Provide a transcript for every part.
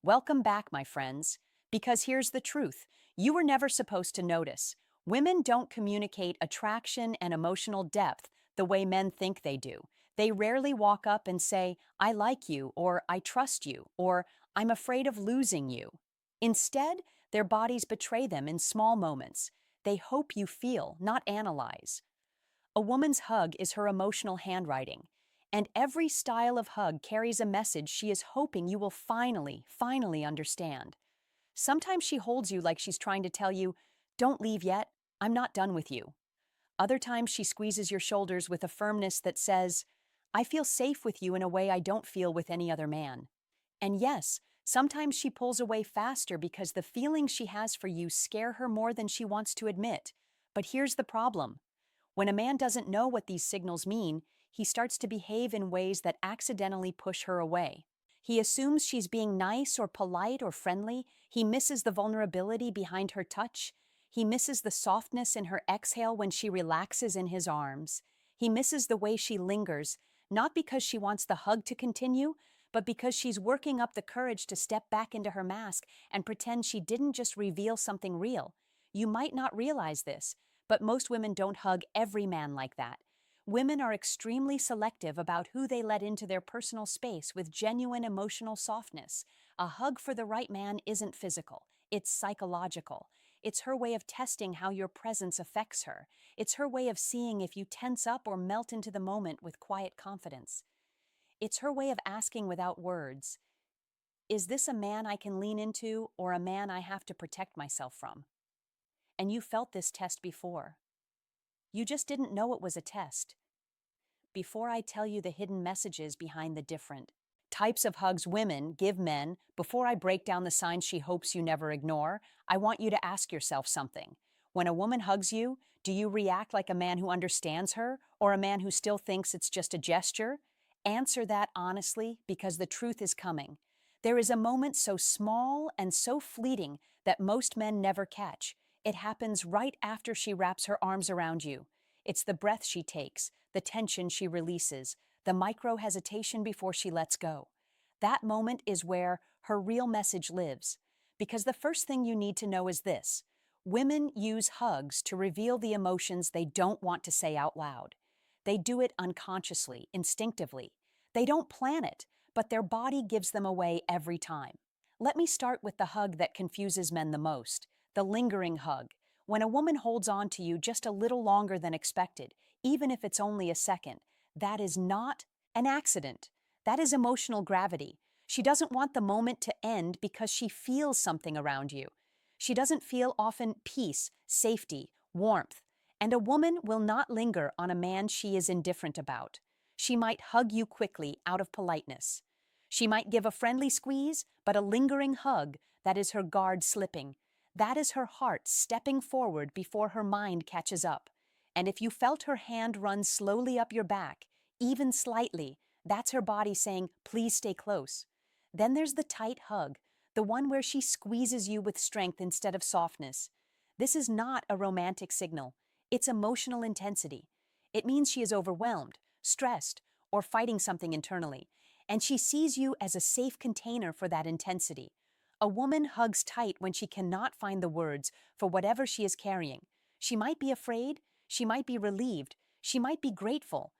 Welcome back, my friends. Because here's the truth, you were never supposed to notice. Women don't communicate attraction and emotional depth the way men think they do. They rarely walk up and say, I like you, or I trust you, or I'm afraid of losing you. Instead, their bodies betray them in small moments. They hope you feel, not analyze. A woman's hug is her emotional handwriting, and every style of hug carries a message she is hoping you will finally understand. Sometimes she holds you like she's trying to tell you, don't leave yet, I'm not done with you. Other times she squeezes your shoulders with a firmness that says, I feel safe with you in a way I don't feel with any other man. And yes, sometimes she pulls away faster because the feelings she has for you scare her more than she wants to admit. But here's the problem. When a man doesn't know what these signals mean, he starts to behave in ways that accidentally push her away. He assumes she's being nice or polite or friendly. He misses the vulnerability behind her touch. He misses the softness in her exhale when she relaxes in his arms. He misses the way she lingers, not because she wants the hug to continue, but because she's working up the courage to step back into her mask and pretend she didn't just reveal something real. You might not realize this, but most women don't hug every man like that. Women are extremely selective about who they let into their personal space with genuine emotional softness. A hug for the right man isn't physical, it's psychological. It's her way of testing how your presence affects her. It's her way of seeing if you tense up or melt into the moment with quiet confidence. It's her way of asking without words, is this a man I can lean into or a man I have to protect myself from? And you felt this test before. You just didn't know it was a test. Before I tell you the hidden messages behind the different types of hugs women give men, before I break down the signs she hopes you never ignore, I want you to ask yourself something. When a woman hugs you, do you react like a man who understands her or a man who still thinks it's just a gesture? Answer that honestly, because the truth is coming. There is a moment so small and so fleeting that most men never catch. It happens right after she wraps her arms around you. It's the breath she takes, the tension she releases, the micro hesitation before she lets go. That moment is where her real message lives. Because the first thing you need to know is this: women use hugs to reveal the emotions they don't want to say out loud. They do it unconsciously, instinctively. They don't plan it, but their body gives them away every time. Let me start with the hug that confuses men the most, the lingering hug. When a woman holds on to you just a little longer than expected, even if it's only a second, that is not an accident. That is emotional gravity. She doesn't want the moment to end because she feels something around you. She doesn't feel often peace, safety, warmth. And a woman will not linger on a man she is indifferent about. She might hug you quickly out of politeness. She might give a friendly squeeze, but a lingering hug, that is her guard slipping. That is her heart stepping forward before her mind catches up. And if you felt her hand run slowly up your back, even slightly, that's her body saying, please stay close. Then there's the tight hug, the one where she squeezes you with strength instead of softness. This is not a romantic signal. It's emotional intensity. It means she is overwhelmed, stressed, or fighting something internally, and she sees you as a safe container for that intensity. A woman hugs tight when she cannot find the words for whatever she is carrying. She might be afraid, she might be relieved, she might be grateful,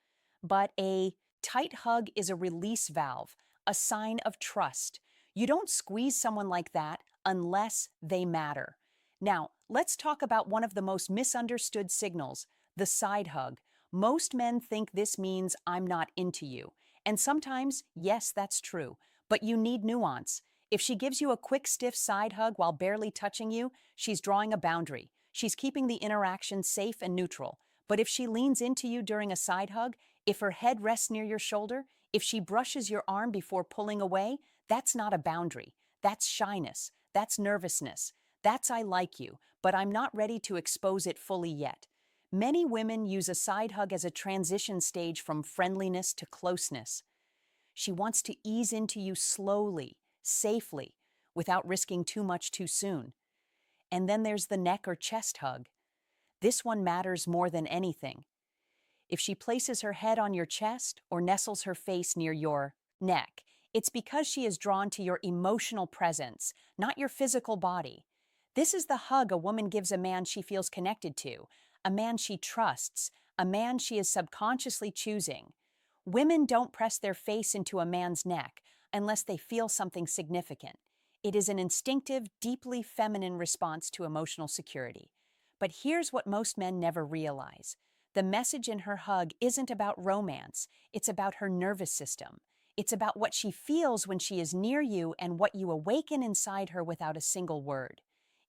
but a tight hug is a release valve, a sign of trust. You don't squeeze someone like that unless they matter. Now, let's talk about one of the most misunderstood signals, the side hug. Most men think this means I'm not into you. And sometimes, yes, that's true, but you need nuance. If she gives you a quick, stiff side hug while barely touching you, she's drawing a boundary. She's keeping the interaction safe and neutral. But if she leans into you during a side hug, if her head rests near your shoulder, if she brushes your arm before pulling away, that's not a boundary. That's shyness. That's nervousness. That's I like you, but I'm not ready to expose it fully yet. Many women use a side hug as a transition stage from friendliness to closeness. She wants to ease into you slowly, safely, without risking too much too soon. And then there's the neck or chest hug. This one matters more than anything. If she places her head on your chest or nestles her face near your neck, It's because she is drawn to your emotional presence, not your physical body. This is the hug a woman gives a man she feels connected to, a man she trusts, a man she is subconsciously choosing. Women don't press their face into a man's neck unless they feel something significant. It is an instinctive, deeply feminine response to emotional security. But here's what most men never realize. The message in her hug isn't about romance, it's about her nervous system. It's about what she feels when she is near you and what you awaken inside her without a single word.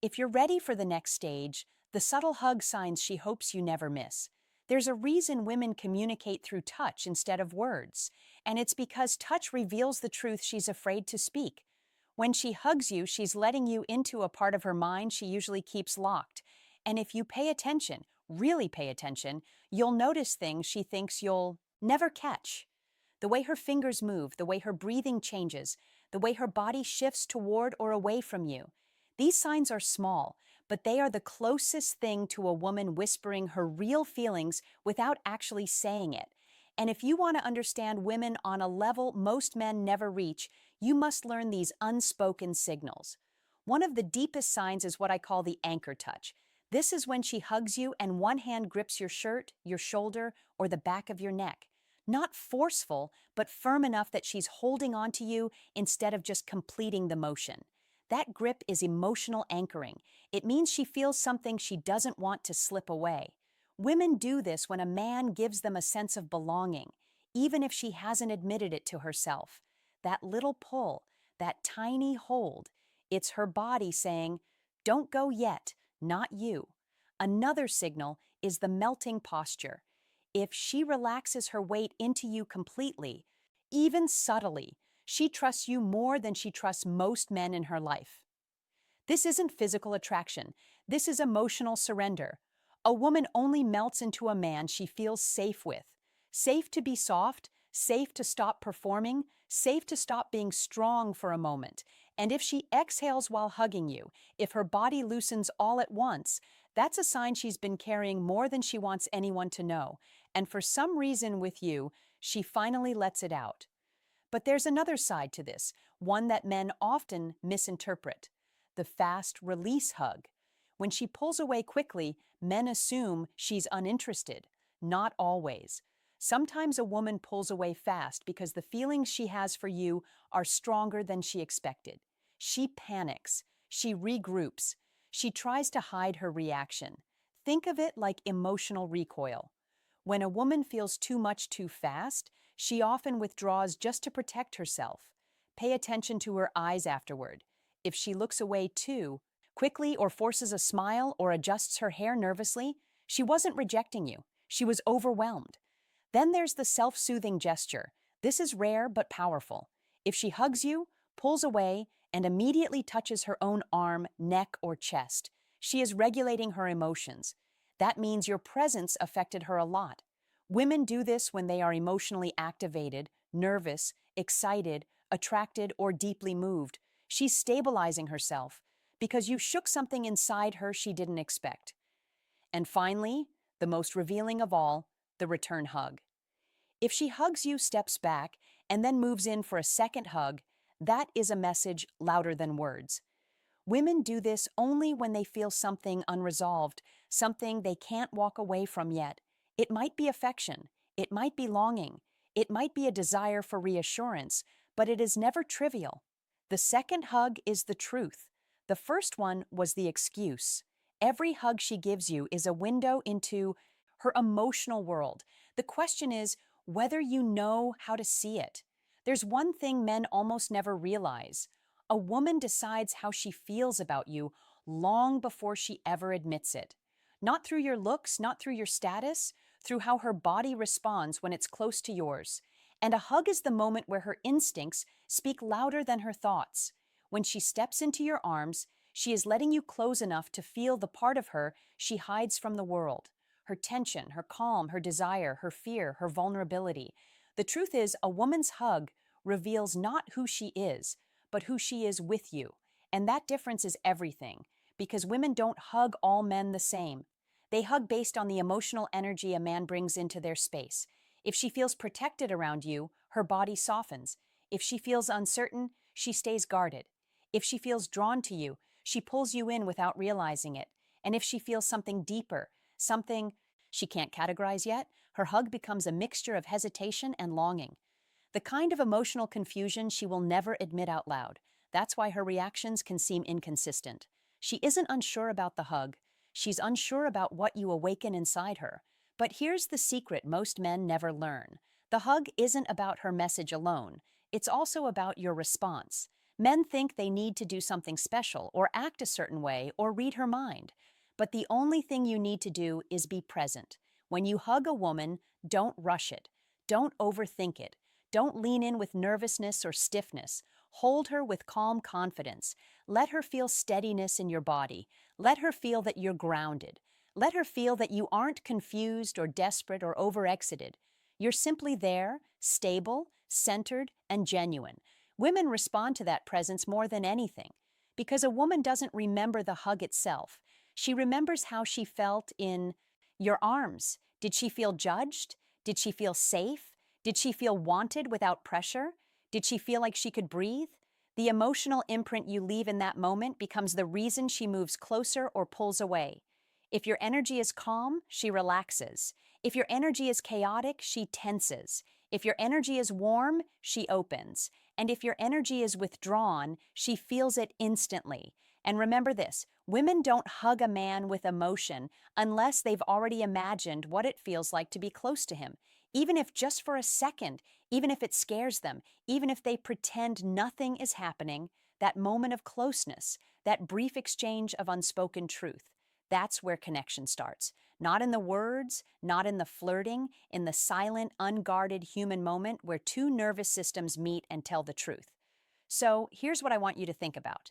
If you're ready for the next stage, the subtle hug signs she hopes you never miss. There's a reason women communicate through touch instead of words, and it's because touch reveals the truth she's afraid to speak. When she hugs you, she's letting you into a part of her mind she usually keeps locked. And if you pay attention, really pay attention, you'll notice things she thinks you'll never catch. The way her fingers move, the way her breathing changes, the way her body shifts toward or away from you. These signs are small, but they are the closest thing to a woman whispering her real feelings without actually saying it. And if you want to understand women on a level most men never reach, you must learn these unspoken signals. One of the deepest signs is what I call the anchor touch. This is when she hugs you and one hand grips your shirt, your shoulder, or the back of your neck. Not forceful, but firm enough that she's holding on to you instead of just completing the motion. That grip is emotional anchoring. It means she feels something she doesn't want to slip away. Women do this when a man gives them a sense of belonging, even if she hasn't admitted it to herself. That little pull, that tiny hold, it's her body saying, "Don't go yet, not you." Another signal is the melting posture. If she relaxes her weight into you completely, even subtly, she trusts you more than she trusts most men in her life. This isn't physical attraction. This is emotional surrender. A woman only melts into a man she feels safe with. Safe to be soft, safe to stop performing, safe to stop being strong for a moment. And if she exhales while hugging you, if her body loosens all at once, that's a sign she's been carrying more than she wants anyone to know. And for some reason with you, she finally lets it out. But there's another side to this, one that men often misinterpret: the fast release hug. When she pulls away quickly, men assume she's uninterested. Not always. Sometimes a woman pulls away fast because the feelings she has for you are stronger than she expected. She panics. She regroups. She tries to hide her reaction. Think of it like emotional recoil. When a woman feels too much too fast, she often withdraws just to protect herself. Pay attention to her eyes afterward. If she looks away too quickly or forces a smile or adjusts her hair nervously, she wasn't rejecting you. She was overwhelmed. Then there's the self-soothing gesture. This is rare but powerful. If she hugs you, pulls away, and immediately touches her own arm, neck, or chest, she is regulating her emotions. That means your presence affected her a lot. Women do this when they are emotionally activated, nervous, excited, attracted, or deeply moved. She's stabilizing herself because you shook something inside her she didn't expect. And finally, the most revealing of all, the return hug. If she hugs you, steps back, and then moves in for a second hug, that is a message louder than words. Women do this only when they feel something unresolved, something they can't walk away from yet. It might be affection, it might be longing, it might be a desire for reassurance, but it is never trivial. The second hug is the truth. The first one was the excuse. Every hug she gives you is a window into her emotional world. The question is whether you know how to see it. There's one thing men almost never realize. A woman decides how she feels about you long before she ever admits it. Not through your looks, not through your status, through how her body responds when it's close to yours. And a hug is the moment where her instincts speak louder than her thoughts. When she steps into your arms, she is letting you close enough to feel the part of her she hides from the world. Her tension, her calm, her desire, her fear, her vulnerability. The truth is, a woman's hug reveals not who she is, but who she is with you. And that difference is everything, because women don't hug all men the same. They hug based on the emotional energy a man brings into their space. If she feels protected around you, her body softens. If she feels uncertain, she stays guarded. If she feels drawn to you, she pulls you in without realizing it. And if she feels something deeper, something she can't categorize yet, her hug becomes a mixture of hesitation and longing. The kind of emotional confusion she will never admit out loud. That's why her reactions can seem inconsistent. She isn't unsure about the hug. She's unsure about what you awaken inside her. But here's the secret most men never learn. The hug isn't about her message alone. It's also about your response. Men think they need to do something special or act a certain way or read her mind. But the only thing you need to do is be present. When you hug a woman, don't rush it. Don't overthink it. Don't lean in with nervousness or stiffness. Hold her with calm confidence. Let her feel steadiness in your body. Let her feel that you're grounded. Let her feel that you aren't confused or desperate or overexcited. You're simply there, stable, centered, and genuine. Women respond to that presence more than anything. Because a woman doesn't remember the hug itself. She remembers how she felt in your arms. Did she feel judged? Did she feel safe? Did she feel wanted without pressure? Did she feel like she could breathe? The emotional imprint you leave in that moment becomes the reason she moves closer or pulls away. If your energy is calm, she relaxes. If your energy is chaotic, she tenses. If your energy is warm, she opens. And if your energy is withdrawn, she feels it instantly. And remember this, women don't hug a man with emotion unless they've already imagined what it feels like to be close to him. Even if just for a second, even if it scares them, even if they pretend nothing is happening, that moment of closeness, that brief exchange of unspoken truth, that's where connection starts. Not in the words, not in the flirting, in the silent, unguarded human moment where two nervous systems meet and tell the truth. So here's what I want you to think about.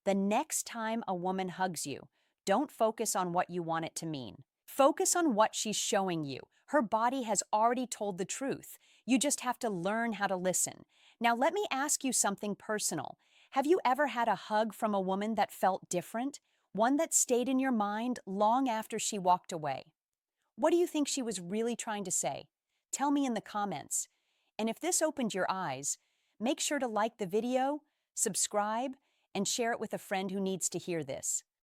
The next time a woman hugs you, don't focus on what you want it to mean. Focus on what she's showing you. Her body has already told the truth. You just have to learn how to listen. Now, let me ask you something personal. Have you ever had a hug from a woman that felt different? One that stayed in your mind long after she walked away? What do you think she was really trying to say? Tell me in the comments. And if this opened your eyes, make sure to like the video, subscribe, and share it with a friend who needs to hear this.